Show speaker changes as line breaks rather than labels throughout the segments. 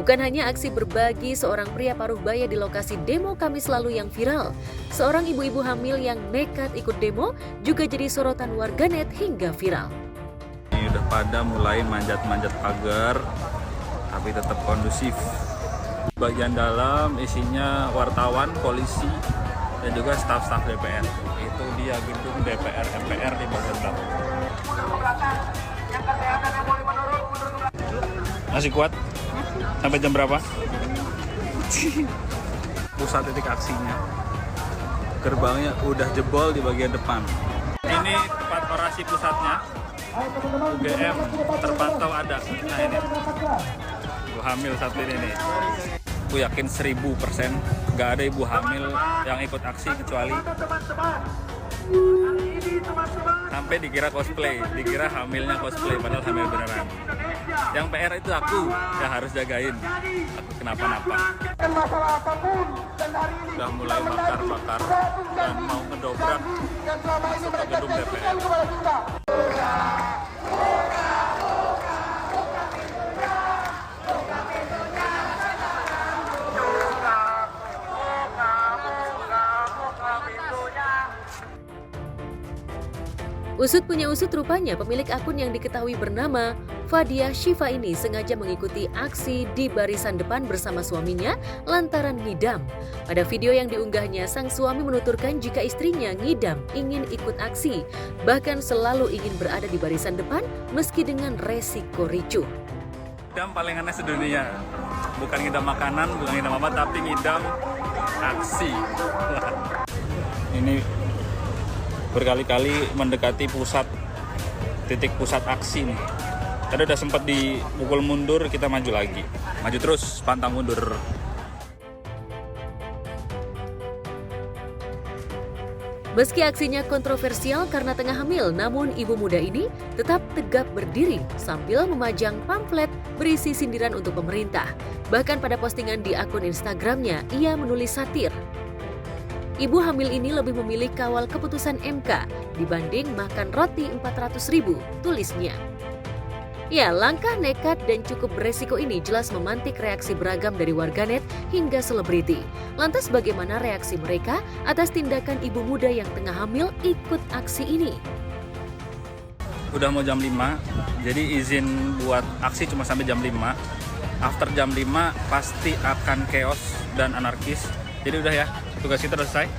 Bukan hanya aksi berbagi seorang pria paruh baya di lokasi demo Kamis lalu yang viral, seorang ibu-ibu hamil yang nekat ikut demo juga jadi sorotan warganet hingga viral.
Ini udah pada mulai manjat-manjat pagar, tapi tetap kondusif. Bagian dalam isinya wartawan, polisi, dan juga staf-staf DPR. Itu dia gedung DPR MPR di bagian belakang. Masih kuat? Sampai jam berapa? Pusat titik aksinya. Gerbangnya udah jebol di bagian depan. Ini tempat orasi pusatnya. UGM terpantau ada. Nah ini. Ibu hamil satu ini nih. Aku yakin 1000% nggak ada ibu hamil yang ikut aksi kecuali sampai dikira cosplay, dikira hamilnya cosplay padahal hamil beneran. Yang PR itu aku yang harus jagain, aku kenapa-napa. Udah mulai bakar-bakar dan mau ngedobrak masuk ke gedung DPR.
Usut punya usut, rupanya pemilik akun yang diketahui bernama Fadia Shiva ini sengaja mengikuti aksi di barisan depan bersama suaminya lantaran ngidam. Pada video yang diunggahnya, sang suami menuturkan jika istrinya ngidam ingin ikut aksi, bahkan selalu ingin berada di barisan depan meski dengan resiko ricuh.
Ngidam paling aneh sedunia, bukan ngidam makanan, bukan ngidam apa, tapi ngidam aksi. Ini berkali-kali mendekati titik pusat aksi nih. Tadi udah sempat dipukul mundur, kita maju lagi. Maju terus, pantang mundur.
Meski aksinya kontroversial karena tengah hamil, namun ibu muda ini tetap tegap berdiri sambil memajang pamflet berisi sindiran untuk pemerintah. Bahkan pada postingan di akun Instagramnya, ia menulis satir. Ibu hamil ini lebih memilih kawal keputusan MK dibanding makan roti 400.000, tulisnya. Ya, langkah nekat dan cukup beresiko ini jelas memantik reaksi beragam dari warganet hingga selebriti. Lantas bagaimana reaksi mereka atas tindakan ibu muda yang tengah hamil ikut aksi ini?
Udah mau jam 5, jadi izin buat aksi cuma sampai jam 5. After jam 5 pasti akan chaos dan anarkis. Jadi udah ya, tugas kita selesai.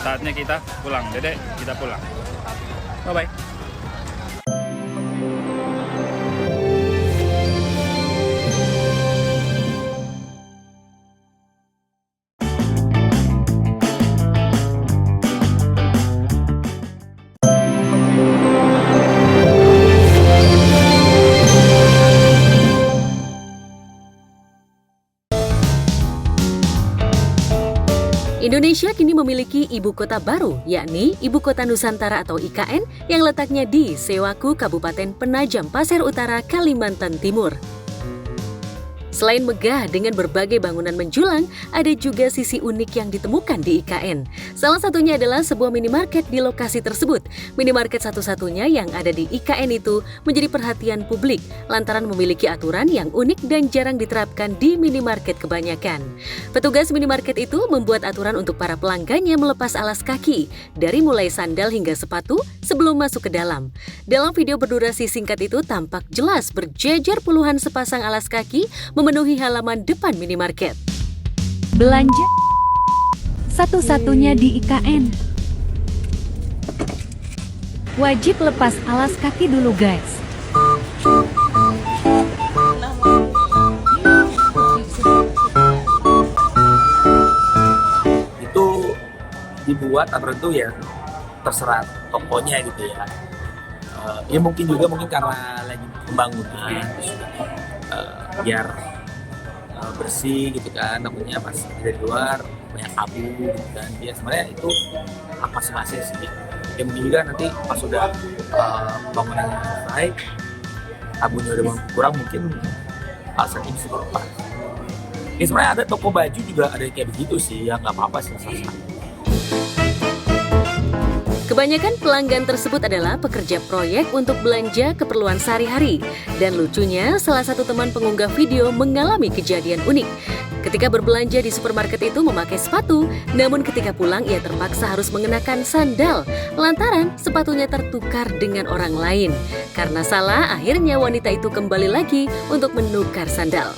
Saatnya kita pulang. Dedek, kita pulang. Bye-bye.
Indonesia kini memiliki ibu kota baru, yakni Ibu Kota Nusantara atau IKN yang letaknya di Sewaku, Kabupaten Penajam Pasir Utara, Kalimantan Timur. Selain megah dengan berbagai bangunan menjulang, ada juga sisi unik yang ditemukan di IKN. Salah satunya adalah sebuah minimarket di lokasi tersebut. Minimarket satu-satunya yang ada di IKN itu menjadi perhatian publik lantaran memiliki aturan yang unik dan jarang diterapkan di minimarket kebanyakan. Petugas minimarket itu membuat aturan untuk para pelanggannya melepas alas kaki, dari mulai sandal hingga sepatu sebelum masuk ke dalam. Dalam video berdurasi singkat itu tampak jelas berjejer puluhan sepasang alas kaki memenuhi halaman depan minimarket.
Belanja satu-satunya di IKN. Wajib lepas alas kaki dulu, guys.
Itu dibuat atau itu ya terserah tokonya gitu ya. Ya mungkin karena lagi pembangunan, biar bersih gitu kan, takutnya pas dari luar banyak abu gitu kan. Ya sebenarnya itu hak masing-masing sih. Ya mungkin juga nanti pas sudah bangunannya selesai, abunya udah kurang, mungkin alasnya bisa dilepas. Ini sebenarnya ada toko baju juga ada kayak begitu sih, ya nggak apa-apa sih.
Kebanyakan pelanggan tersebut adalah pekerja proyek untuk belanja keperluan sehari-hari. Dan lucunya, salah satu teman pengunggah video mengalami kejadian unik. Ketika berbelanja di supermarket itu memakai sepatu, namun ketika pulang ia terpaksa harus mengenakan sandal lantaran sepatunya tertukar dengan orang lain. Karena salah, akhirnya wanita itu kembali lagi untuk menukar sandal.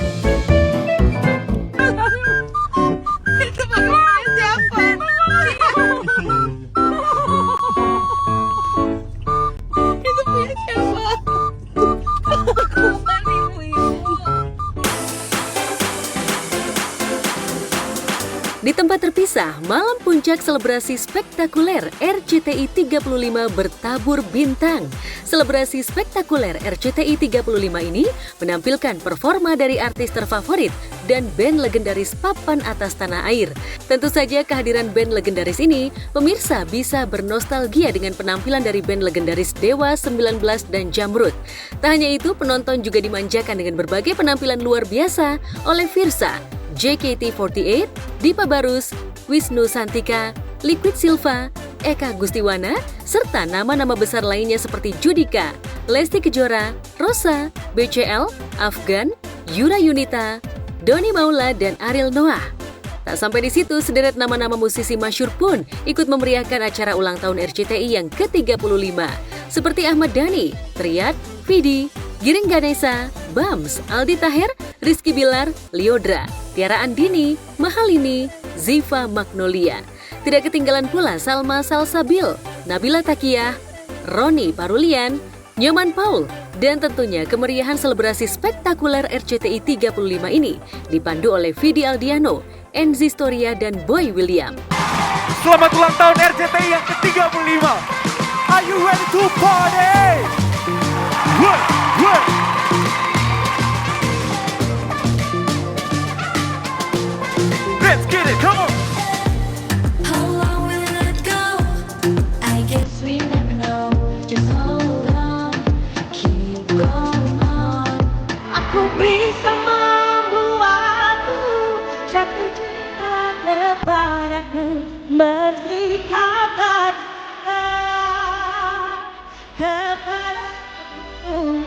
Di tempat terpisah, malam puncak selebrasi spektakuler RCTI 35 bertabur bintang. Selebrasi spektakuler RCTI 35 ini menampilkan performa dari artis terfavorit dan band legendaris papan atas tanah air. Tentu saja kehadiran band legendaris ini, pemirsa bisa bernostalgia dengan penampilan dari band legendaris Dewa 19 dan Jamrud. Tak hanya itu, penonton juga dimanjakan dengan berbagai penampilan luar biasa oleh Virsa, JKT48, Dipa Barus, Wisnu Santika, Liquid Silva, Eka Gustiwana, serta nama-nama besar lainnya seperti Judika, Lesti Kejora, Rosa, BCL, Afgan, Yura Yunita, Doni Maula, dan Ariel Noah. Tak sampai di situ, sederet nama-nama musisi masyhur pun ikut memeriahkan acara ulang tahun RCTI yang ke-35, seperti Ahmad Dhani, Triad, Vidi, Giring Ganesa, Bams, Aldi Taher, Rizky Bilar, Liodra, Tiara Andini, Mahalini, Ziva Magnolia. Tidak ketinggalan pula Salma Salsabil, Nabila Takiyah, Roni Parulian, Nyoman Paul, dan tentunya kemeriahan selebrasi spektakuler RCTI 35 ini dipandu oleh Vidi Aldiano, Enzi Storia, dan Boy William.
Selamat ulang tahun RCTI yang ke-35. Are you ready to party? Work, work. Let's get it, come on.
How long will it go? I guess we never know. Just hold on, keep going on. Aku bisa membuatmu jatuh cinta kepadaku, berikan kepadaku.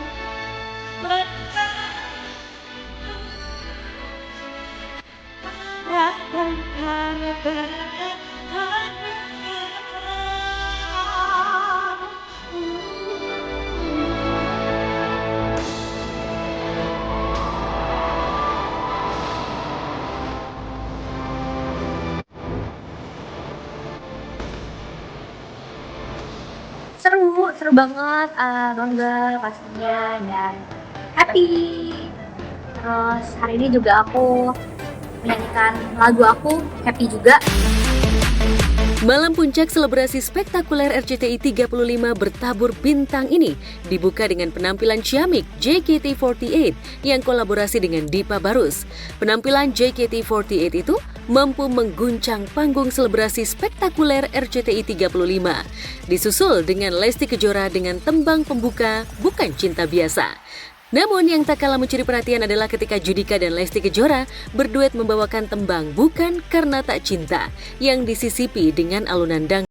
Seru banget, bangga pastinya dan happy. Terus hari ini juga aku menyanyikan lagu aku, happy juga.
Malam puncak selebrasi spektakuler RCTI 35 bertabur bintang ini dibuka dengan penampilan ciamik JKT48 yang kolaborasi dengan Dipa Barus. Penampilan JKT48 itu mampu mengguncang panggung selebrasi spektakuler RCTI 35. Disusul dengan Lesti Kejora dengan tembang pembuka Bukan Cinta Biasa. Namun yang tak kalah mencuri perhatian adalah ketika Judika dan Lesti Kejora berduet membawakan tembang Bukan Karena Tak Cinta yang disisipi dengan alunan dangdut.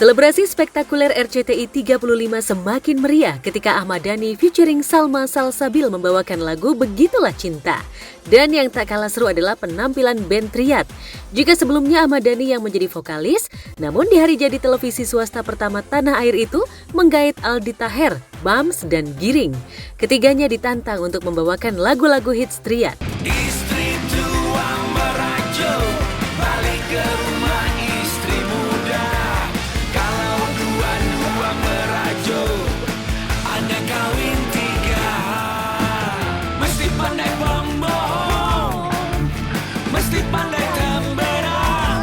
Selebrasi spektakuler RCTI 35 semakin meriah ketika Ahmad Dhani featuring Salma Salsabil membawakan lagu Begitulah Cinta. Dan yang tak kalah seru adalah penampilan band Triad. Jika sebelumnya Ahmad Dhani yang menjadi vokalis, namun di hari jadi televisi swasta pertama tanah air itu menggait Aldi Taher, Bams, dan Giring. Ketiganya ditantang untuk membawakan lagu-lagu hits Triad.
Istri tua merajo, balik ke rumah istri muda. Kalau dua-dua merajo, ada kawin tiga. Mesti pandai bohong, mesti pandai temberang.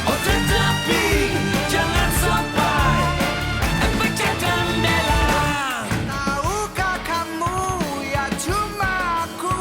Oh tetapi jangan sampai pecah tembelang. Tahukah kamu ya cuma aku.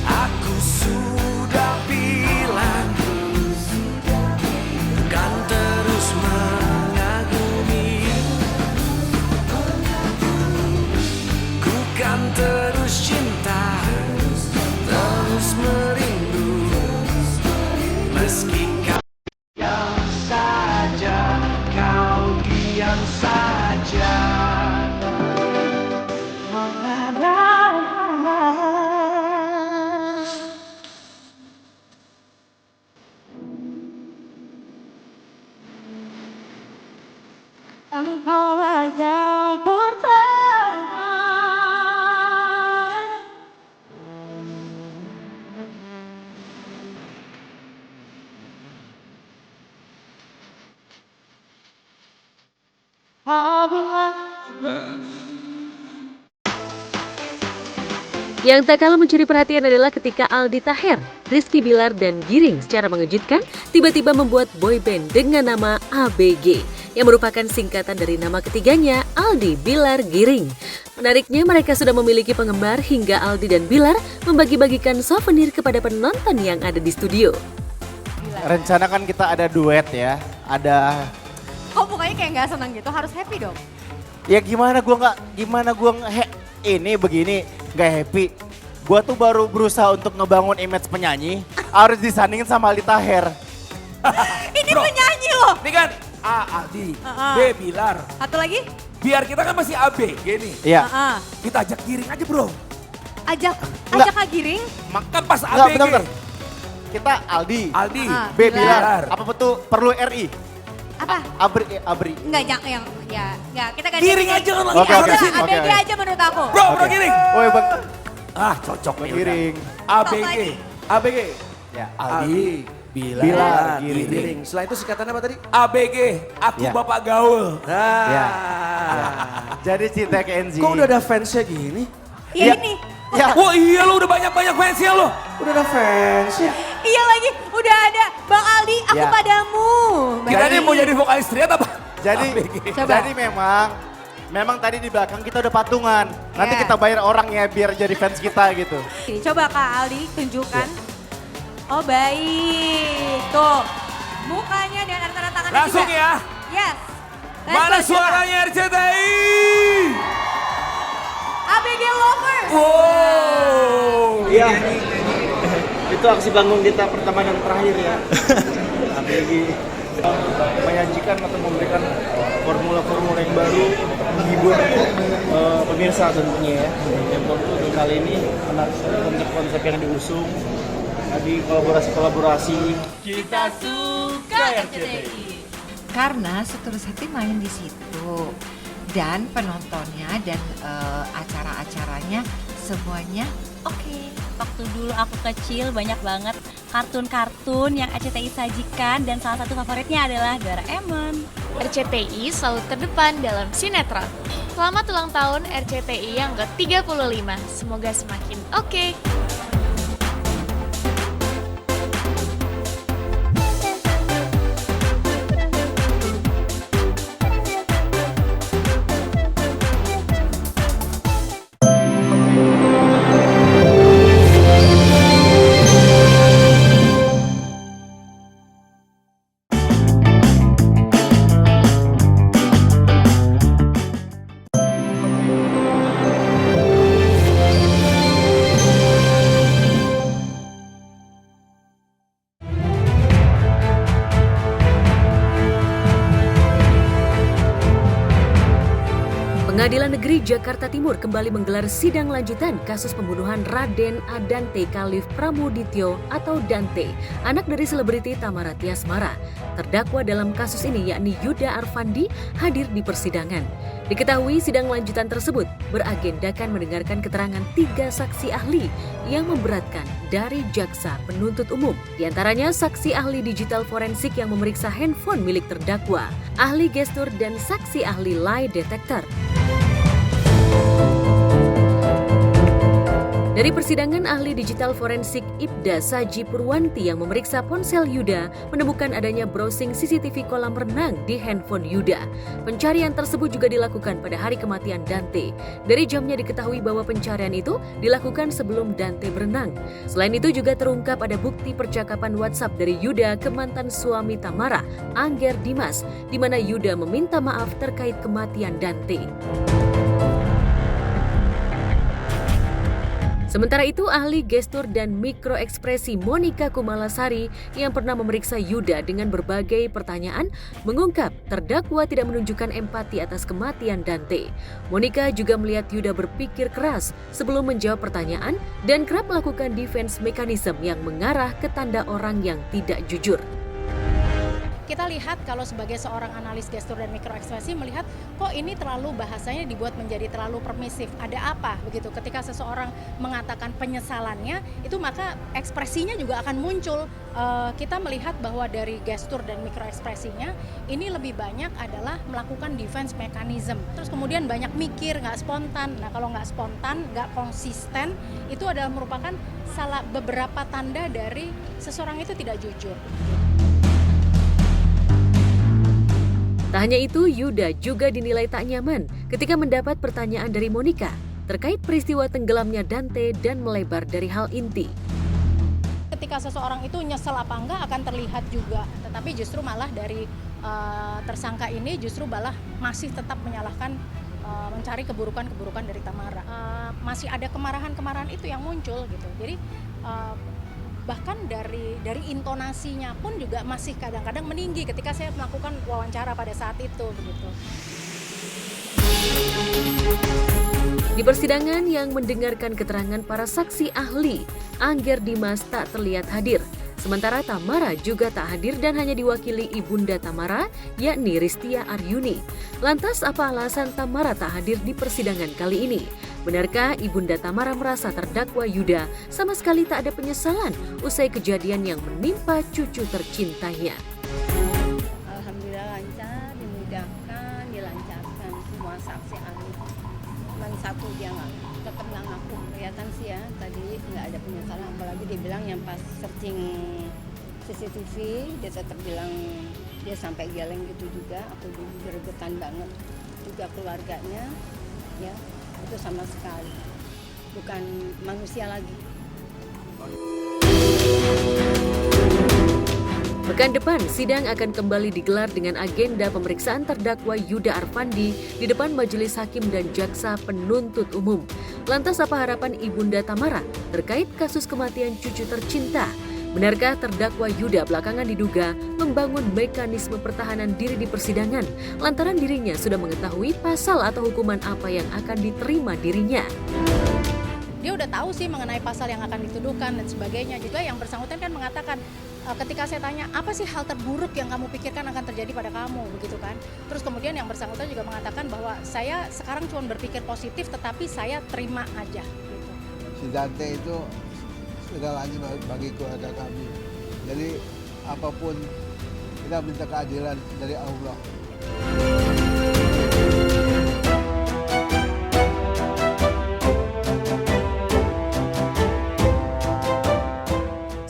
Aku sudah bilang kan terus mengagumi, ku kan terus cinta, terus merindu, meski kau diam saja, kau diam saja.
Engkau yang pertama.
Yang tak kalah mencuri perhatian adalah ketika Aldi Taher, Rizky Bilar, dan Giring secara mengejutkan tiba-tiba membuat boyband dengan nama ABG yang merupakan singkatan dari nama ketiganya, Aldi, Bilar, Giring. Menariknya mereka sudah memiliki penggemar hingga Aldi dan Bilar membagi-bagikan souvenir kepada penonton yang ada di studio.
Rencana kan kita ada duet ya, ada
Kok mukanya kayak nggak senang gitu, harus happy dong.
ya gimana gua ini begini nggak happy. Gua tuh baru berusaha untuk ngebangun image penyanyi, harus disandingin sama Aldi Taher.
Ini penyanyi loh.
Ini kan A, Aldi, B, Bilar.
Satu lagi?
Biar kita kan masih ABG nih.
Iya.
Kita ajak Giring aja bro.
Ajak
Enggak.
Kak Giring.
Makan pas
Enggak,
ABG.
bener. Kita Aldi,
Aldi,
B Bilar. Apa betul perlu RI?
Apa?
Abri.
Enggak, yang ya kita ganti.
Giring aja kan lagi
Oke,
ada
oke.
di sini.
ABG aja menurut aku.
Bro
Oke.
Giring.
Woi bang,
Ah cocok nih.
Giring.
udah. ABG. ABG.
Ya.
Aldi, Bilar,
Bilar,
Giring.
Giring.
Setelah itu singkatannya apa tadi?
ABG, aku
Ya.
bapak gaul. Nah.
Ya. Jadi cinta ke NZ.
Kok udah ada fansnya gini?
Ya ini.
Ya.
Wah iya lo udah banyak fansnya lo.
Udah ada fansnya?
Iya lagi, udah ada Bang Aldi, aku
Ya.
padamu.
Kita ini mau jadi vokalis Triad apa?
Jadi,
Coba.
jadi memang tadi di belakang kita udah patungan. Nanti
Ya.
kita bayar orang ya biar jadi fans kita gitu.
Coba Kak Aldi tunjukkan. Oh baik, tuh. Mukanya dan tanda tangannya
Langsung
juga.
ya.
Yes. Let's
Mana
go, coba.
suaranya RCTI?
ABG Lovers.
Wow.
Iya, itu aksi bangun kita pertama dan terakhir ya. ABG menyajikan atau memberikan formula-formula yang baru untuk menghibur pemirsa tentunya ya. Yang untuk kali ini menarik sekali konsep-konsep yang diusung. Tadi kolaborasi-kolaborasi.
Kita suka RCTI.
Karena Setulus Hati main di situ dan penontonnya dan acara-acaranya semuanya oke.
Waktu dulu aku kecil banyak banget kartun-kartun yang RCTI sajikan dan salah satu favoritnya adalah Doraemon.
RCTI selalu terdepan dalam sinetron. Selamat ulang tahun RCTI yang ke-35. Semoga semakin oke.
Pengadilan Negeri Jakarta Timur kembali menggelar sidang lanjutan kasus pembunuhan Raden Adante Khalif Pramudityo atau Dante, anak dari selebriti Tamara Tiasmara. Terdakwa dalam kasus ini yakni Yuda Arfandi hadir di persidangan. Diketahui sidang lanjutan tersebut beragendakan mendengarkan keterangan 3 saksi ahli yang memberatkan dari jaksa penuntut umum. Di antaranya saksi ahli digital forensik yang memeriksa handphone milik terdakwa, ahli gestur dan saksi ahli lie detector. Dari persidangan, ahli digital forensik Ibda Saji Purwanti yang memeriksa ponsel Yuda menemukan adanya browsing CCTV kolam renang di handphone Yuda. Pencarian tersebut juga dilakukan pada hari kematian Dante. Dari jamnya diketahui bahwa pencarian itu dilakukan sebelum Dante berenang. Selain itu juga terungkap ada bukti percakapan WhatsApp dari Yuda ke mantan suami Tamara, Angger Dimas, di mana Yuda meminta maaf terkait kematian Dante. Sementara itu, ahli gestur dan mikroekspresi Monica Kumalasari yang pernah memeriksa Yuda dengan berbagai pertanyaan mengungkap terdakwa tidak menunjukkan empati atas kematian Dante. Monica juga melihat Yuda berpikir keras sebelum menjawab pertanyaan dan kerap melakukan defense mechanism yang mengarah ke tanda orang yang tidak jujur.
Kita lihat kalau sebagai seorang analis gestur dan mikroekspresi melihat kok ini terlalu bahasanya dibuat menjadi terlalu permisif. Ada apa begitu ketika seseorang mengatakan penyesalannya itu maka ekspresinya juga akan muncul. Kita melihat bahwa dari gestur dan mikroekspresinya ini lebih banyak adalah melakukan defense mechanism. Terus kemudian banyak mikir, nggak spontan. Nah kalau nggak spontan, nggak konsisten itu adalah merupakan salah beberapa tanda dari seseorang itu tidak jujur.
Tak hanya itu, Yuda juga dinilai tak nyaman ketika mendapat pertanyaan dari Monica terkait peristiwa tenggelamnya Dante dan melebar dari hal inti.
Ketika seseorang itu nyesel apa enggak akan terlihat juga, tetapi justru malah dari tersangka ini justru malah masih tetap menyalahkan mencari keburukan-keburukan dari Tamara. Masih ada kemarahan-kemarahan itu yang muncul gitu. Jadi bahkan dari intonasinya pun juga masih kadang-kadang meninggi ketika saya melakukan wawancara pada saat itu begitu.
Di persidangan yang mendengarkan keterangan para saksi ahli, Angger Dimas tak terlihat hadir. Sementara Tamara juga tak hadir dan hanya diwakili ibunda Tamara, yakni Ristia Aryuni. Lantas apa alasan Tamara tak hadir di persidangan kali ini? Benarkah ibunda Tamara merasa terdakwa Yuda sama sekali tak ada penyesalan usai kejadian yang menimpa cucu tercintanya?
Alhamdulillah lancar, dimudahkan, dilancarkan semua saksi ahli. Cuman satu dia tetap nggak ngaku, kelihatan sih ya tadi nggak ada penyesalan. Apalagi dia bilang yang pas searching CCTV dia tetap bilang dia sampai geleng gitu juga. Aku juga gregetan banget, juga keluarganya ya. Itu sama sekali bukan manusia lagi.
Pekan depan, sidang akan kembali digelar dengan agenda pemeriksaan terdakwa Yuda Arfandi di depan majelis hakim dan jaksa penuntut umum. Lantas apa harapan ibunda Tamara terkait kasus kematian cucu tercinta? Benarkah terdakwa Yuda belakangan diduga membangun mekanisme pertahanan diri di persidangan lantaran dirinya sudah mengetahui pasal atau hukuman apa yang akan diterima dirinya?
Dia udah tahu sih mengenai pasal yang akan dituduhkan dan sebagainya. Juga yang bersangkutan kan mengatakan ketika saya tanya apa sih hal terburuk yang kamu pikirkan akan terjadi pada kamu begitu kan. Terus kemudian yang bersangkutan juga mengatakan bahwa saya sekarang cuma berpikir positif tetapi saya terima aja gitu.
Si Dante itu segalanya bagi keluarga kami. Jadi apapun kita minta keadilan dari Allah.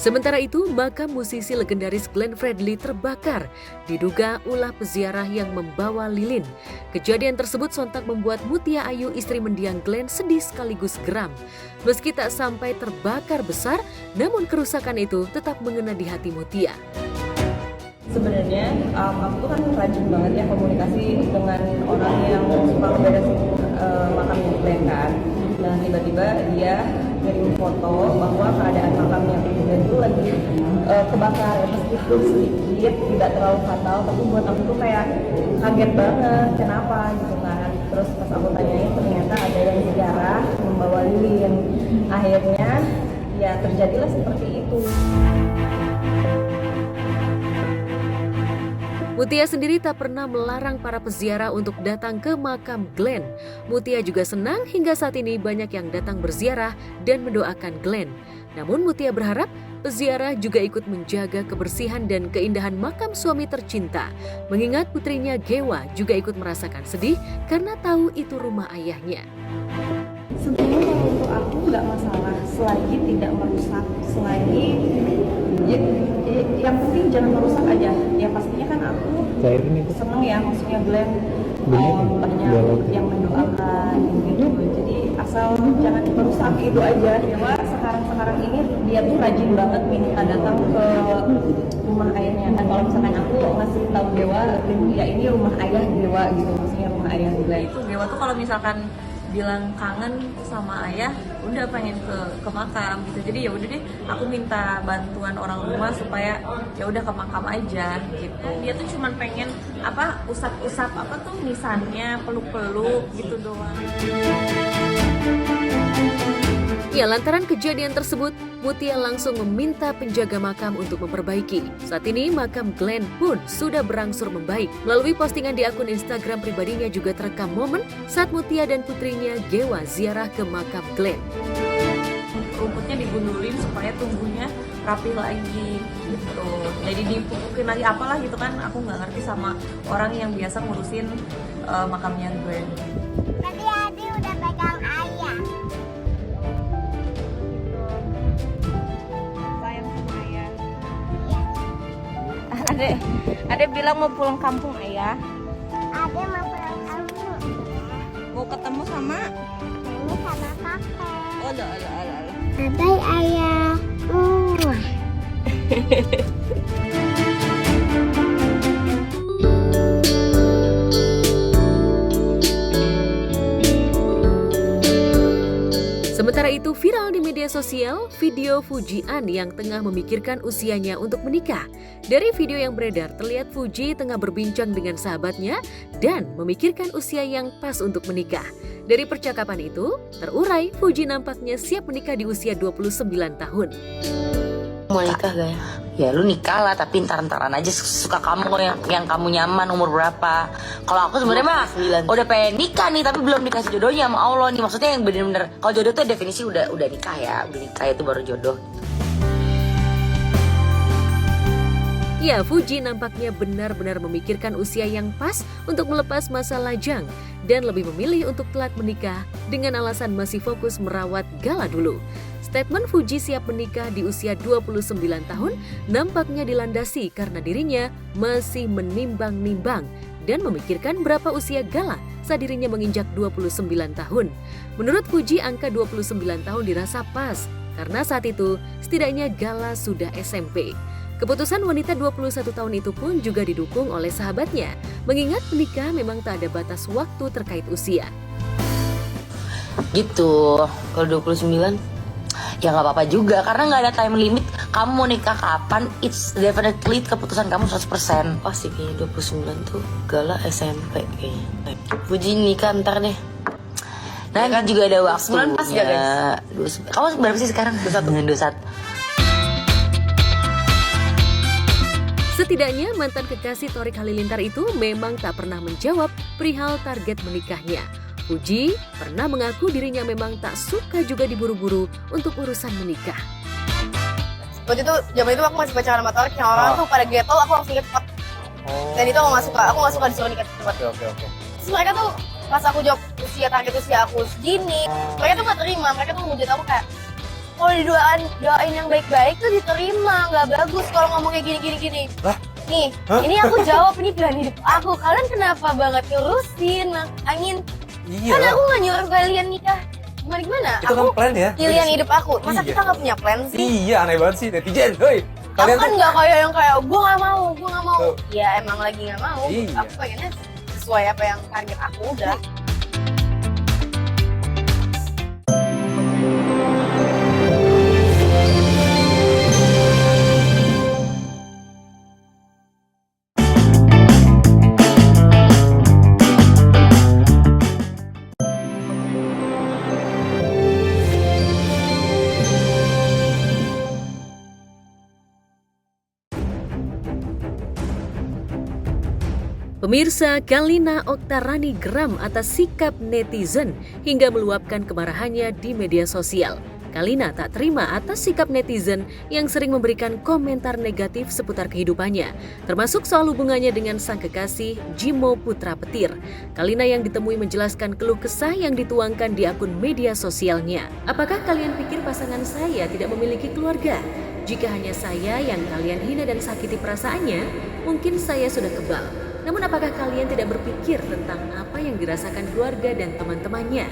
Sementara itu, makam musisi legendaris Glenn Fredly terbakar, diduga ulah peziarah yang membawa lilin. Kejadian tersebut sontak membuat Mutia Ayu, istri mendiang Glenn, sedih sekaligus geram. Meski tak sampai terbakar besar, namun kerusakan itu tetap mengena di hati Mutia.
Sebenarnya aku tuh kan rajin banget ya komunikasi dengan orang yang suka ngeberesin makam Glenn kan. Dan tiba-tiba dia ngirim foto bahwa keadaan makamnya Glenn itu lagi kebakar, meskipun sedikit, tidak terlalu fatal, tapi buat aku tuh kayak kaget banget, kenapa gitu kan. Terus pas aku tanyain, ternyata ada yang sejarah membawa lilin. Akhirnya ya terjadilah seperti itu.
Mutia sendiri tak pernah melarang para peziarah untuk datang ke makam Glenn. Mutia juga senang hingga saat ini banyak yang datang berziarah dan mendoakan Glenn. Namun Mutia berharap peziarah juga ikut menjaga kebersihan dan keindahan makam suami tercinta. Mengingat putrinya Gewa juga ikut merasakan sedih karena tahu itu rumah ayahnya.
Sebenarnya kalau untuk aku nggak masalah selagi tidak merusak, selagi yang penting jangan merusak aja. Ya pastinya kan aku seneng ya, maksudnya Glenn banyak yang mendoakan gitu. Jadi asal jangan merusak itu aja. Dewa sekarang ini dia tuh rajin banget minta datang ke rumah ayahnya. Dan kalau misalkan aku ngasih tahu Dewa, ya ini rumah ayah Dewa gitu, maksudnya rumah ayah Glenn. Itu Dewa tuh kalau misalkan bilang kangen sama ayah, udah pengen ke makam gitu. Jadi ya udah deh, aku minta bantuan orang rumah supaya ya udah ke makam aja gitu. Dia tuh cuman pengen usap-usap tuh nisannya, peluk-peluk gitu doang.
Ya, lantaran kejadian tersebut, Mutia langsung meminta penjaga makam untuk memperbaiki. Saat ini makam Glenn pun sudah berangsur membaik. Melalui postingan di akun Instagram pribadinya juga terekam momen saat Mutia dan putrinya Gewa ziarah ke makam Glenn.
Rumputnya digundulin supaya tumbuhnya rapi lagi gitu. Jadi dipupukin lagi apalah gitu kan. Aku nggak ngerti sama orang yang biasa ngurusin makamnya Glenn.
Tadi Adi udah pegang ayah.
Adek bilang mau pulang kampung ayah.
Adek mau pulang kampung.
Mau ketemu sama?
Ini sama kakek.
Oh, alah.
Bye ayah.
Sementara itu viral di media sosial video Fujian yang tengah memikirkan usianya untuk menikah. Dari video yang beredar terlihat Fuji tengah berbincang dengan sahabatnya dan memikirkan usia yang pas untuk menikah. Dari percakapan itu terurai Fuji nampaknya siap menikah di usia 29 tahun.
Mau nikah gak ya? Ya lu nikah lah, tapi ntar-ntaran aja suka kamu yang kamu nyaman. Umur berapa? Kalau aku sebenarnya mah udah pengen nikah nih, tapi belum dikasih jodohnya sama Allah nih. Maksudnya yang bener-bener, kalau jodoh tuh definisi udah nikah ya. Udah nikah itu baru jodoh.
Ya, Fuji nampaknya benar-benar memikirkan usia yang pas untuk melepas masa lajang dan lebih memilih untuk telat menikah dengan alasan masih fokus merawat Gala dulu. Statement Fuji siap menikah di usia 29 tahun nampaknya dilandasi karena dirinya masih menimbang-nimbang dan memikirkan berapa usia Gala saat dirinya menginjak 29 tahun. Menurut Fuji, angka 29 tahun dirasa pas karena saat itu setidaknya Gala sudah SMP. Keputusan wanita 21 tahun itu pun juga didukung oleh sahabatnya, mengingat menikah memang tak ada batas waktu terkait usia.
Gitu, kalau 29 ya nggak apa-apa juga, karena nggak ada time limit. Kamu mau nikah kapan, it's definitely keputusan kamu 100%. Pasti kayaknya 29 tuh Gala SMP kayaknya. Fuji nikah ntar deh. Nah kan juga ada waktunya. Pas gak, guys? Kamu berapa sih sekarang? 21.
Setidaknya mantan kekasih Thorik Halilintar itu memang tak pernah menjawab perihal target menikahnya. Fuji pernah mengaku dirinya memang tak suka juga diburu-buru untuk urusan menikah.
Waktu itu, zaman itu aku masih pacaran sama Thorik, yang orang tuh pada getol, aku langsung cepet. Dan itu aku gak suka disuruh nikah cepet.
Oke.
Terus mereka tuh, pas aku jawab target usia aku segini, mereka tuh gak terima, mereka tuh ngujud aku kayak, kalau doain yang baik-baik tuh diterima, nggak bagus kalau ngomongnya gini.
Lah?
Nih,
Hah?
ini aku jawab, ini pilihan hidup aku. Kalian kenapa banget ngurusin angin?
Iya.
Kan aku nggak nyuruh kalian nikah. Gimana?
Itu kan plan ya.
Pilihan hidup aku. Masa
Iya.
kita nggak punya plan sih?
Iya, aneh banget sih netizen. Hoi.
Aku
Kalian
kan
tuh
nggak kayak yang gue nggak mau.
Tuh.
Ya emang lagi nggak mau.
Iya.
Aku pengennya sesuai apa yang target aku udah.
Pemirsa, Kalina Oktarani geram atas sikap netizen hingga meluapkan kemarahannya di media sosial. Kalina tak terima atas sikap netizen yang sering memberikan komentar negatif seputar kehidupannya, termasuk soal hubungannya dengan sang kekasih Jimo Putra Petir. Kalina yang ditemui menjelaskan keluh kesah yang dituangkan di akun media sosialnya. Apakah kalian pikir pasangan saya tidak memiliki keluarga? Jika hanya saya yang kalian hina dan sakiti perasaannya, mungkin saya sudah kebal. Namun apakah kalian tidak berpikir tentang apa yang dirasakan keluarga dan teman-temannya?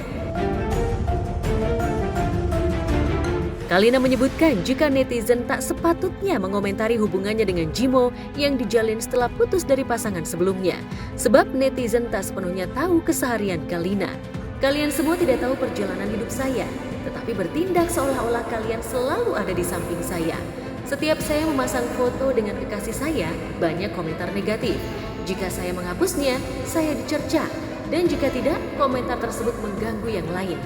Kalina menyebutkan jika netizen tak sepatutnya mengomentari hubungannya dengan Jimo yang dijalin setelah putus dari pasangan sebelumnya. Sebab netizen tak sepenuhnya tahu keseharian Kalina. Kalian semua tidak tahu perjalanan hidup saya, tetapi bertindak seolah-olah kalian selalu ada di samping saya. Setiap saya memasang foto dengan kekasih saya, banyak komentar negatif. Jika saya menghapusnya, saya dicerca. Dan jika tidak, komentar tersebut mengganggu yang lain.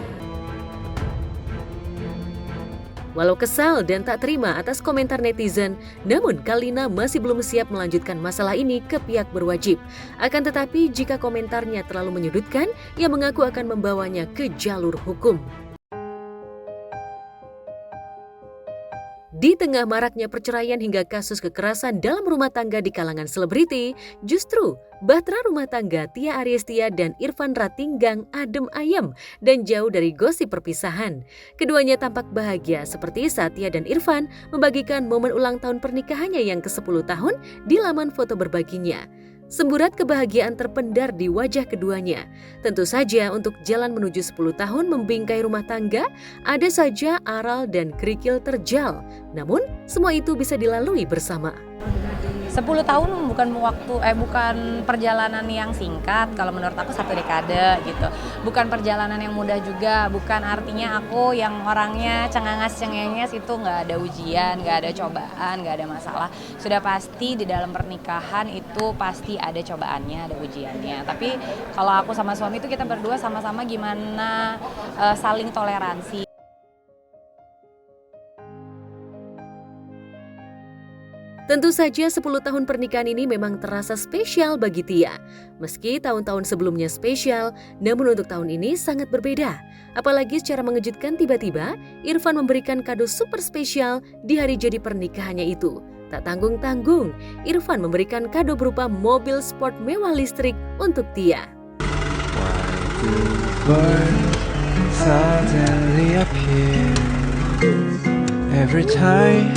Walau kesal dan tak terima atas komentar netizen, namun Kalina masih belum siap melanjutkan masalah ini ke pihak berwajib. Akan tetapi, jika komentarnya terlalu menyudutkan, ia mengaku akan membawanya ke jalur hukum. Di tengah maraknya perceraian hingga kasus kekerasan dalam rumah tangga di kalangan selebriti, justru Batra rumah tangga Tia Aryestia dan Irfan Ratinggang adem ayem dan jauh dari gosip perpisahan. Keduanya tampak bahagia seperti saat Tia dan Irfan membagikan momen ulang tahun pernikahannya yang ke-10 tahun di laman foto berbaginya. Semburat kebahagiaan terpendar di wajah keduanya. Tentu saja untuk jalan menuju 10 tahun membingkai rumah tangga, ada saja aral dan kerikil terjal. Namun, semua itu bisa dilalui bersama.
10 tahun bukan perjalanan yang singkat, kalau menurut aku 1 dekade gitu. Bukan perjalanan yang mudah juga, bukan artinya aku yang orangnya cengangas-cengenges itu nggak ada ujian, nggak ada cobaan, nggak ada masalah. Sudah pasti di dalam pernikahan itu pasti ada cobaannya, ada ujiannya. Tapi kalau aku sama suami itu kita berdua sama-sama gimana saling toleransi.
Tentu saja 10 tahun pernikahan ini memang terasa spesial bagi Tia. Meski tahun-tahun sebelumnya spesial, namun untuk tahun ini sangat berbeda. Apalagi secara mengejutkan tiba-tiba, Irfan memberikan kado super spesial di hari jadi pernikahannya itu. Tak tanggung-tanggung, Irfan memberikan kado berupa mobil sport mewah listrik untuk Tia.
Every time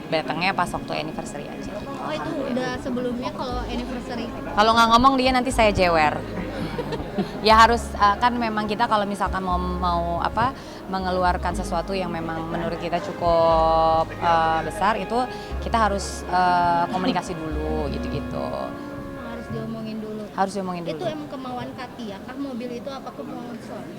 datangnya pas waktu anniversary aja.
Oh itu udah sebelumnya kalau anniversary?
Kalau nggak ngomong dia nanti saya jewer. Ya harus kan memang kita kalau misalkan mau mengeluarkan sesuatu yang memang menurut kita cukup besar itu kita harus komunikasi dulu gitu-gitu.
Harus diomongin dulu.
Harus diomongin dulu.
Itu emang kemauan Katia kah mobil itu apa kemauan suami?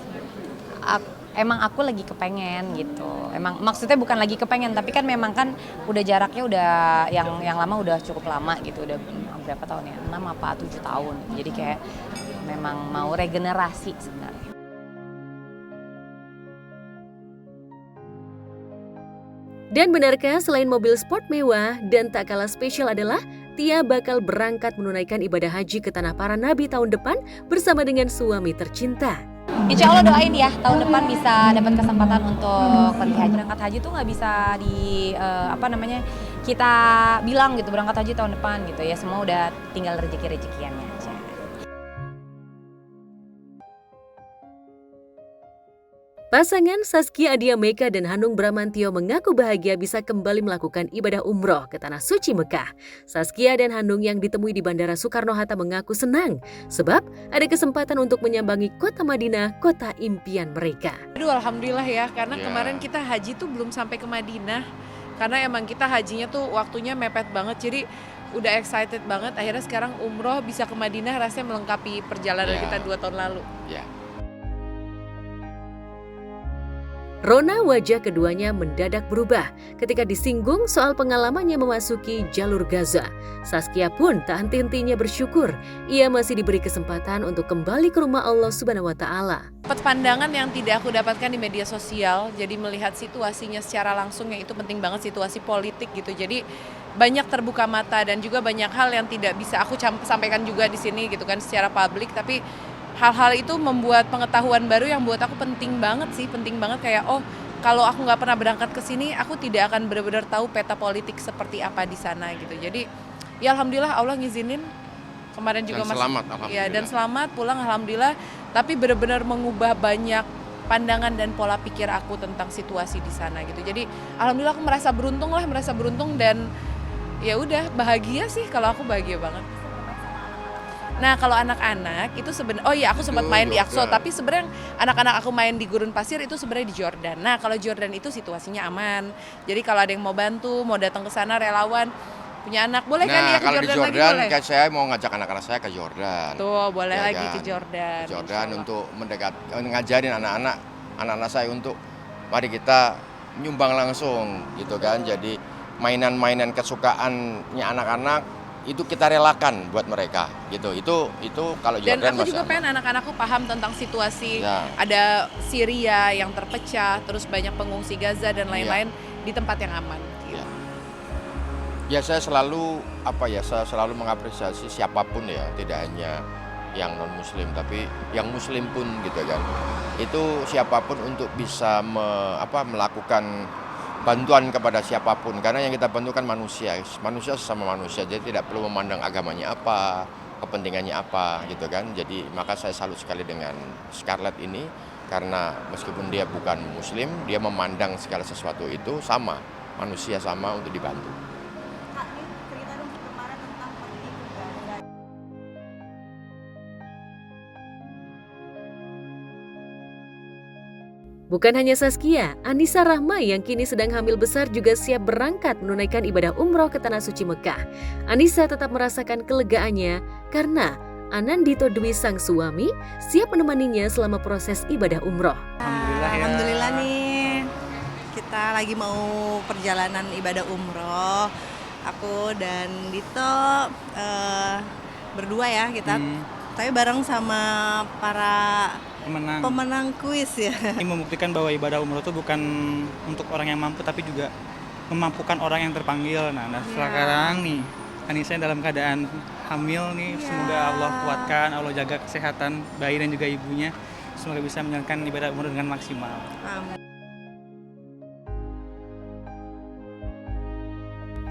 Emang aku lagi kepengen gitu. Emang maksudnya bukan lagi kepengen tapi kan memang kan udah jaraknya udah yang lama udah cukup lama gitu. Udah berapa tahun ya? 6 apa 7 tahun. Jadi kayak memang mau regenerasi sebenarnya.
Dan benarkah selain mobil sport mewah dan tak kalah spesial adalah Tia bakal berangkat menunaikan ibadah haji ke tanah para nabi tahun depan bersama dengan suami tercinta.
Insya Allah doain ya tahun depan bisa dapat kesempatan untuk pergi haji. Berangkat haji tuh nggak bisa kita bilang gitu berangkat haji tahun depan gitu ya, semua udah tinggal rezeki-rezekiannya aja.
Pasangan Saskia Adia Meka dan Hanung Bramantio mengaku bahagia bisa kembali melakukan ibadah umroh ke Tanah Suci Mekah. Saskia dan Hanung yang ditemui di Bandara Soekarno-Hatta mengaku senang sebab ada kesempatan untuk menyambangi kota Madinah, kota impian mereka.
Aduh alhamdulillah ya, karena kemarin kita haji tuh belum sampai ke Madinah. Karena emang kita hajinya tuh waktunya mepet banget, jadi udah excited banget. Akhirnya sekarang umroh bisa ke Madinah, rasanya melengkapi perjalanan kita 2 tahun lalu.
Rona wajah keduanya mendadak berubah ketika disinggung soal pengalamannya memasuki jalur Gaza. Saskia pun tak henti-hentinya bersyukur ia masih diberi kesempatan untuk kembali ke rumah Allah Subhanahu wa Ta'ala.
Dapat pandangan yang tidak aku dapatkan di media sosial, jadi melihat situasinya secara langsung yang itu penting banget, situasi politik gitu. Jadi banyak terbuka mata dan juga banyak hal yang tidak bisa aku sampaikan juga di sini gitu kan secara publik, tapi hal-hal itu membuat pengetahuan baru yang buat aku penting banget kayak kalau aku nggak pernah berangkat ke sini aku tidak akan benar-benar tahu peta politik seperti apa di sana gitu. Jadi ya alhamdulillah Allah ngizinin kemarin juga dan selamat pulang alhamdulillah, tapi benar-benar mengubah banyak pandangan dan pola pikir aku tentang situasi di sana gitu. Jadi alhamdulillah aku merasa beruntung dan ya udah bahagia sih, kalau aku bahagia banget. Nah kalau anak-anak itu sebenarnya, aku sempat main di Aqsa, tapi sebenarnya anak-anak aku main di Gurun Pasir itu sebenarnya di Jordan. Nah kalau Jordan itu situasinya aman, jadi kalau ada yang mau bantu, mau datang ke sana relawan, punya anak, boleh kan dia ke Jordan lagi? Nah kalau di Jordan, saya mau ngajak anak-anak saya ke Jordan. Tuh boleh ya lagi ke Jordan. Jordan untuk ngajarin anak-anak saya untuk mari kita nyumbang langsung gitu kan. Jadi mainan-mainan kesukaannya anak-anak itu kita relakan buat mereka gitu. Itu kalau Jordan. Dan aku juga pengen anak-anakku paham tentang situasi ada Syria yang terpecah, terus banyak pengungsi Gaza dan lain-lain di tempat yang aman gitu. Ya saya selalu mengapresiasi siapapun ya, tidak hanya yang non muslim tapi yang muslim pun gitu kan. Itu siapapun untuk bisa melakukan bantuan kepada siapapun, karena yang kita bantu kan manusia sesama manusia, jadi tidak perlu memandang agamanya apa, kepentingannya apa gitu kan. Jadi maka saya salut sekali dengan Scarlett ini, karena meskipun dia bukan muslim, dia memandang segala sesuatu itu sama, manusia sama untuk dibantu.
Bukan hanya Saskia, Anissa Rahma yang kini sedang hamil besar juga siap berangkat menunaikan ibadah umroh ke Tanah Suci Mekah. Anissa tetap merasakan kelegaannya karena Anandito Dwi sang suami siap menemaninya selama proses ibadah umroh.
Alhamdulillah nih, kita lagi mau perjalanan ibadah umroh. Aku dan Dito berdua ya kita, tapi bareng sama para pemenang kuis ya.
Ini membuktikan bahwa ibadah umroh itu bukan untuk orang yang mampu, tapi juga memampukan orang yang terpanggil. Nah sekarang nih Anissa dalam keadaan hamil nih, semoga Allah kuatkan, Allah jaga kesehatan bayi dan juga ibunya, semoga bisa menjalankan ibadah umroh dengan maksimal. Amin.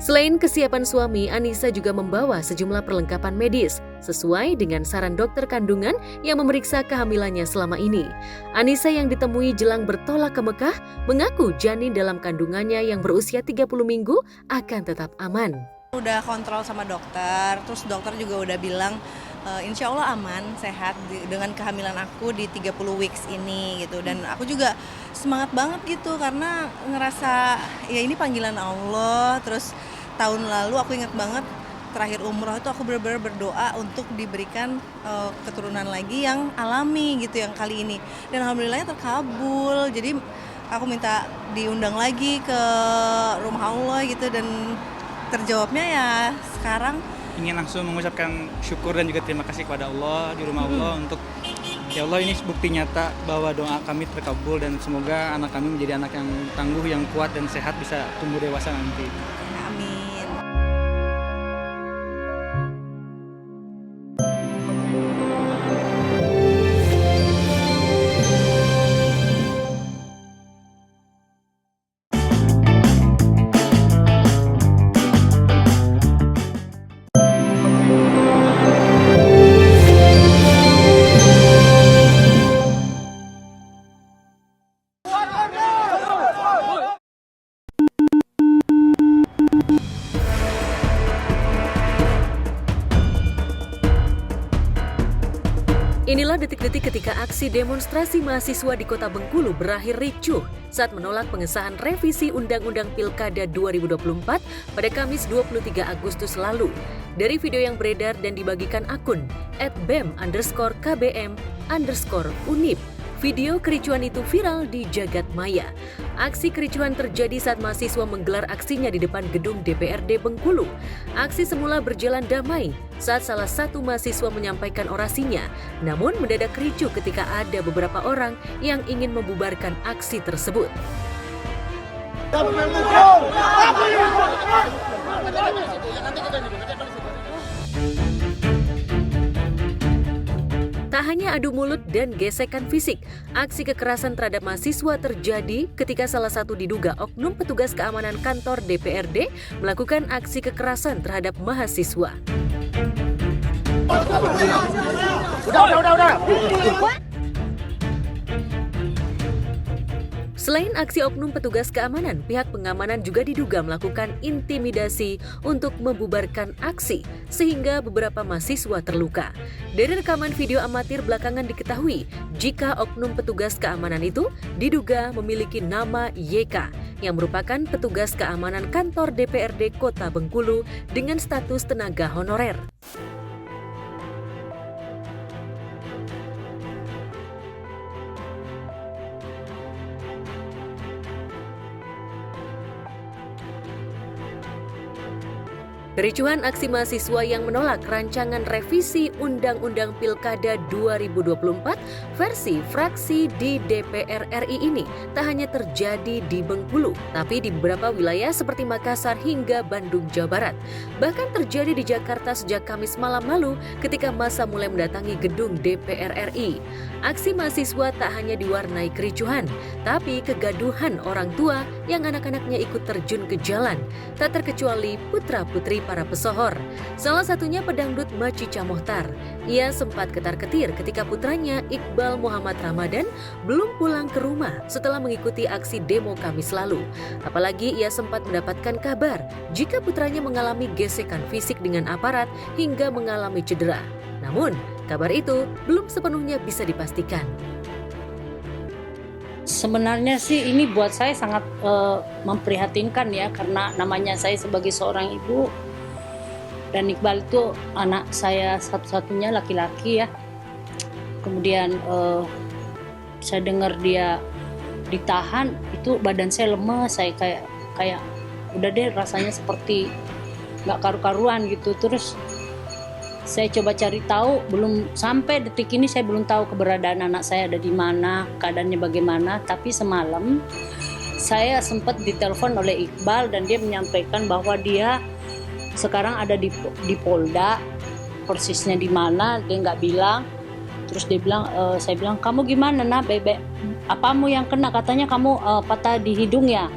Selain kesiapan suami, Anissa juga membawa sejumlah perlengkapan medis sesuai dengan saran dokter kandungan yang memeriksa kehamilannya selama ini. Anissa yang ditemui jelang bertolak ke Mekah mengaku janin dalam kandungannya yang berusia 30 minggu akan tetap aman.
Udah kontrol sama dokter, terus dokter juga udah bilang insya Allah aman, sehat dengan kehamilan aku di 30 weeks ini gitu. Dan aku juga semangat banget gitu karena ngerasa ya ini panggilan Allah. Terus tahun lalu aku ingat banget terakhir umroh itu aku benar-benar berdoa untuk diberikan keturunan lagi yang alami gitu yang kali ini. Dan alhamdulillahnya terkabul. Jadi aku minta diundang lagi ke rumah Allah gitu dan terjawabnya ya sekarang.
Ingin langsung mengucapkan syukur dan juga terima kasih kepada Allah di rumah Allah untuk ya Allah ini bukti nyata bahwa doa kami terkabul dan semoga anak kami menjadi anak yang tangguh, yang kuat dan sehat bisa tumbuh dewasa nanti.
Amin.
Inilah detik-detik ketika aksi demonstrasi mahasiswa di Kota Bengkulu berakhir ricuh saat menolak pengesahan revisi Undang-Undang Pilkada 2024 pada Kamis 23 Agustus lalu. Dari video yang beredar dan dibagikan akun @bem_kbm_unip, video kericuan itu viral di jagat maya. Aksi kericuan terjadi saat mahasiswa menggelar aksinya di depan gedung DPRD Bengkulu. Aksi semula berjalan damai saat salah satu mahasiswa menyampaikan orasinya, namun mendadak ricuh ketika ada beberapa orang yang ingin membubarkan aksi tersebut. Tak hanya adu mulut dan gesekan fisik, aksi kekerasan terhadap mahasiswa terjadi ketika salah satu diduga oknum petugas keamanan kantor DPRD melakukan aksi kekerasan terhadap mahasiswa. Udah. Selain aksi oknum petugas keamanan, pihak pengamanan juga diduga melakukan intimidasi untuk membubarkan aksi, sehingga beberapa mahasiswa terluka. Dari rekaman video amatir belakangan diketahui, jika oknum petugas keamanan itu diduga memiliki nama YK, yang merupakan petugas keamanan kantor DPRD Kota Bengkulu dengan status tenaga honorer. Kericuhan aksi mahasiswa yang menolak rancangan revisi Undang-Undang Pilkada 2024 versi fraksi di DPR RI ini tak hanya terjadi di Bengkulu, tapi di beberapa wilayah seperti Makassar hingga Bandung, Jawa Barat. Bahkan terjadi di Jakarta sejak Kamis malam lalu ketika massa mulai mendatangi gedung DPR RI. Aksi mahasiswa tak hanya diwarnai kericuhan, tapi kegaduhan orang tua yang anak-anaknya ikut terjun ke jalan, tak terkecuali putra-putri para pesohor. Salah satunya pedangdut Macica Mohtar. Ia sempat ketar-ketir ketika putranya Iqbal Muhammad Ramadan belum pulang ke rumah setelah mengikuti aksi demo Kamis lalu. Apalagi ia sempat mendapatkan kabar jika putranya mengalami gesekan fisik dengan aparat hingga mengalami cedera. Namun, kabar itu belum sepenuhnya bisa dipastikan.
Sebenarnya sih ini buat saya sangat memprihatinkan ya, karena namanya saya sebagai seorang ibu dan Iqbal itu anak saya satu-satunya laki-laki ya. Kemudian saya dengar dia ditahan, itu badan saya lemes, saya kayak udah deh rasanya seperti nggak karu-karuan gitu. Terus saya coba cari tahu, belum sampai detik ini saya belum tahu keberadaan anak saya ada di mana, keadaannya bagaimana. Tapi semalam saya sempat ditelepon oleh Iqbal dan dia menyampaikan bahwa dia sekarang ada di Polda, persisnya di mana dia nggak bilang. Terus dia bilang, saya bilang, kamu gimana nak bebek? Apamu yang kena? Katanya kamu patah di hidung ya?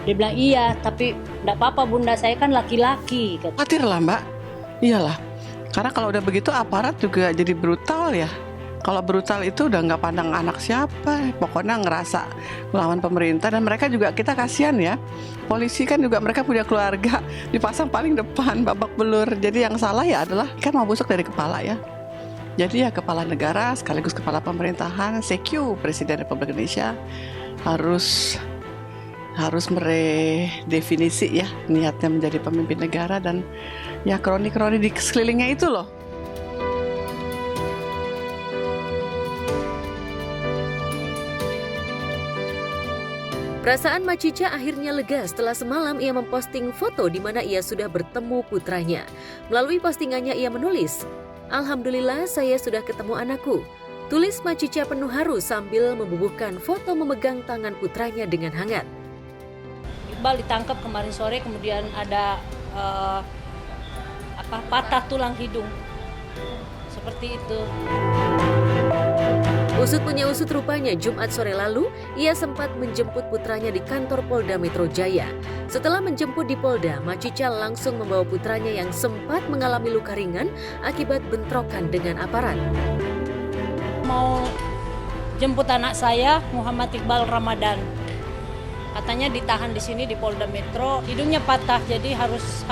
Dia bilang iya, tapi Nggak apa-apa bunda, saya kan laki-laki.
Khawatir lah mbak, iyalah. Karena kalau udah begitu aparat juga jadi brutal ya. Kalau brutal itu udah nggak pandang anak siapa, pokoknya ngerasa melawan pemerintah. Dan mereka juga, kita kasihan ya, polisi kan juga mereka punya keluarga, dipasang paling depan babak belur. Jadi yang salah ya adalah kan mau busuk dari kepala ya. Jadi ya kepala negara sekaligus kepala pemerintahan, CQ Presiden Republik Indonesia harus meredefinisi ya niatnya menjadi pemimpin negara, dan ya kroni-kroni di sekelilingnya itu loh.
Perasaan Mak Cica akhirnya lega setelah semalam ia memposting foto di mana ia sudah bertemu putranya. Melalui postingannya ia menulis, "Alhamdulillah saya sudah ketemu anakku." Tulis Mak Cica penuh haru sambil membubuhkan foto memegang tangan putranya dengan hangat.
Iqbal ditangkap kemarin sore, kemudian ada patah tulang hidung. Seperti itu.
Usut punya usut rupanya Jumat sore lalu, ia sempat menjemput putranya di kantor Polda Metro Jaya. Setelah menjemput di Polda, Mak Cica langsung membawa putranya yang sempat mengalami luka ringan akibat bentrokan dengan aparat.
Mau jemput anak saya, Muhammad Iqbal Ramadan. Katanya ditahan di sini di Polda Metro, hidungnya patah, jadi harus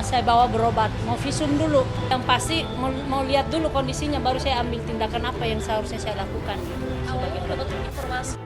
saya bawa berobat, mau visum dulu. Yang pasti mau lihat dulu kondisinya, baru saya ambil tindakan apa yang seharusnya saya lakukan. Awalnya dapat informasi.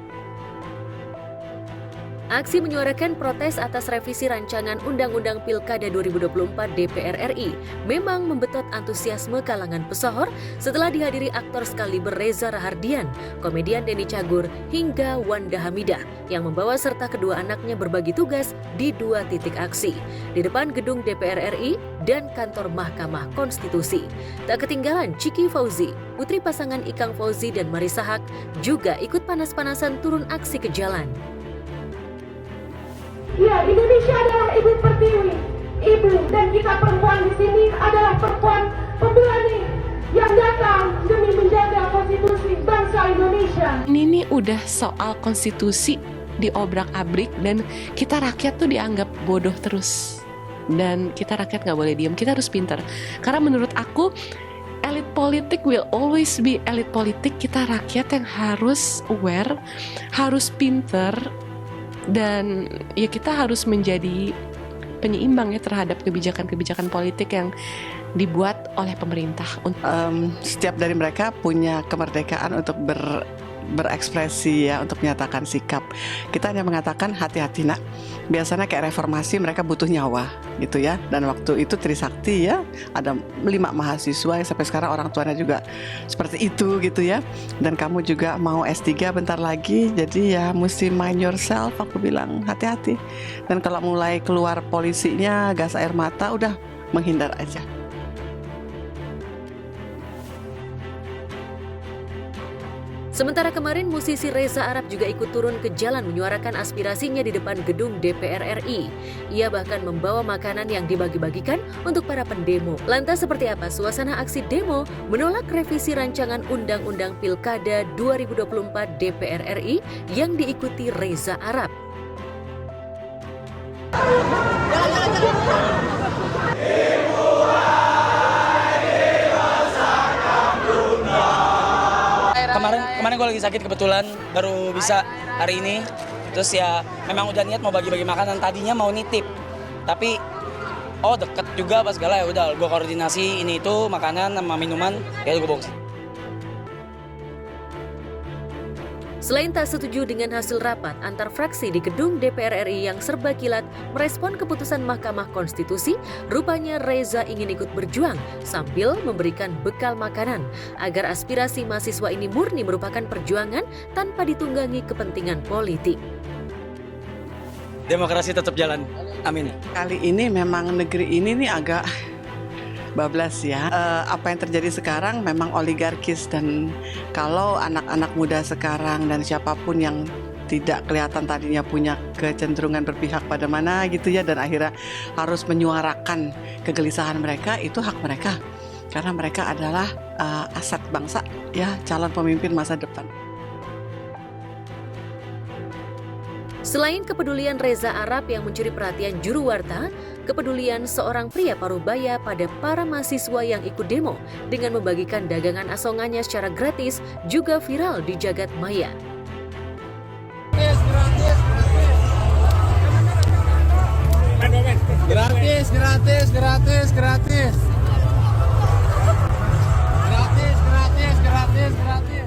Aksi menyuarakan protes atas revisi rancangan Undang-Undang Pilkada 2024 DPR RI memang membetot antusiasme kalangan pesohor setelah dihadiri aktor sekaliber Reza Rahardian, komedian Denny Cagur, hingga Wanda Hamidah yang membawa serta kedua anaknya berbagi tugas di 2 titik aksi, di depan gedung DPR RI dan kantor Mahkamah Konstitusi. Tak ketinggalan Ciki Fauzi, putri pasangan Ikang Fauzi dan Marissa Haq, juga ikut panas-panasan turun aksi ke jalan.
Ya, Indonesia adalah ibu pertiwi. Ibu dan kita perempuan di sini adalah perempuan pemberani yang datang demi menjaga konstitusi bangsa Indonesia.
Ini udah soal konstitusi diobrak-abrik dan kita rakyat tuh dianggap bodoh terus. Dan kita rakyat nggak boleh diem, kita harus pintar. Karena menurut aku elit politik will always be elit politik. Kita rakyat yang harus aware, harus pintar. Dan ya kita harus menjadi penyeimbang ya terhadap kebijakan-kebijakan politik yang dibuat oleh pemerintah.
Setiap dari mereka punya kemerdekaan untuk berekspresi ya, untuk menyatakan sikap. Kita hanya mengatakan hati-hati nak. Biasanya kayak reformasi mereka butuh nyawa gitu ya. Dan waktu itu Trisakti ya, ada 5 mahasiswa yang sampai sekarang orang tuanya juga seperti itu gitu ya. Dan kamu juga mau S3 bentar lagi, jadi ya mesti mind yourself, aku bilang hati-hati. Dan kalau mulai keluar polisinya gas air mata, udah menghindar aja.
Sementara kemarin musisi Reza Arab juga ikut turun ke jalan menyuarakan aspirasinya di depan gedung DPR RI. Ia bahkan membawa makanan yang dibagi-bagikan untuk para pendemo. Lantas seperti apa suasana aksi demo menolak revisi rancangan Undang-Undang Pilkada 2024 DPR RI yang diikuti Reza Arab?
Kemarin gue lagi sakit kebetulan, baru bisa hari ini. Terus ya memang udah niat mau bagi-bagi makanan, tadinya mau nitip. Tapi deket juga pas segala, ya udah gue koordinasi ini itu makanan sama minuman, ya gue bawa.
Selain tak setuju dengan hasil rapat antar fraksi di gedung DPR RI yang serba kilat merespon keputusan Mahkamah Konstitusi, rupanya Reza ingin ikut berjuang sambil memberikan bekal makanan agar aspirasi mahasiswa ini murni merupakan perjuangan tanpa ditunggangi kepentingan politik.
Demokrasi tetap jalan, amin.
Kali ini memang negeri ini nih agak bablas ya. Apa yang terjadi sekarang memang oligarkis, dan kalau anak-anak muda sekarang dan siapapun yang tidak kelihatan tadinya punya kecenderungan berpihak pada mana gitu ya, dan akhirnya harus menyuarakan kegelisahan mereka, itu hak mereka karena mereka adalah aset bangsa ya, calon pemimpin masa depan.
Selain kepedulian Reza Arab yang mencuri perhatian juru warta, kepedulian seorang pria paruh-baya pada para mahasiswa yang ikut demo dengan membagikan dagangan asongannya secara gratis juga viral di jagat maya.
Gratis, gratis, gratis, gratis. Gratis, gratis, gratis, gratis.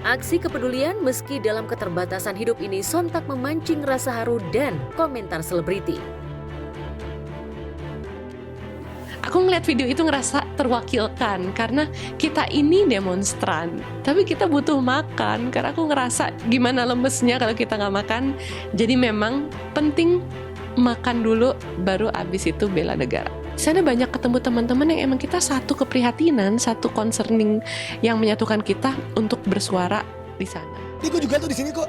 Aksi kepedulian meski dalam keterbatasan hidup ini sontak memancing rasa haru dan komentar selebriti.
Aku ngeliat video itu ngerasa terwakilkan karena kita ini demonstran, tapi kita butuh makan karena aku ngerasa gimana lemesnya kalau kita nggak makan. Jadi memang penting makan dulu baru abis itu bela negara. Sana banyak ketemu teman-teman yang emang kita satu keprihatinan, satu concerning yang menyatukan kita untuk bersuara di sana.
Ini gue juga tuh di sini kok.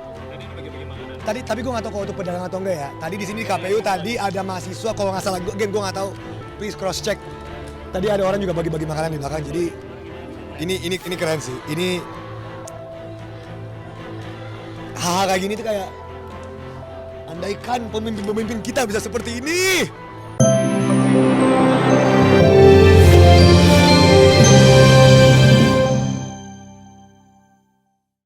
Tadi tapi gue nggak tahu kalau itu pedagang atau enggak ya. Tadi di sini di KPU tadi ada mahasiswa kalau nggak salah, gue nggak tahu. Please cross check. Tadi ada orang juga bagi-bagi makanan di belakang. Jadi ini keren sih. Ini hal kayak gini tuh kayak andaikan pemimpin-pemimpin kita bisa seperti ini.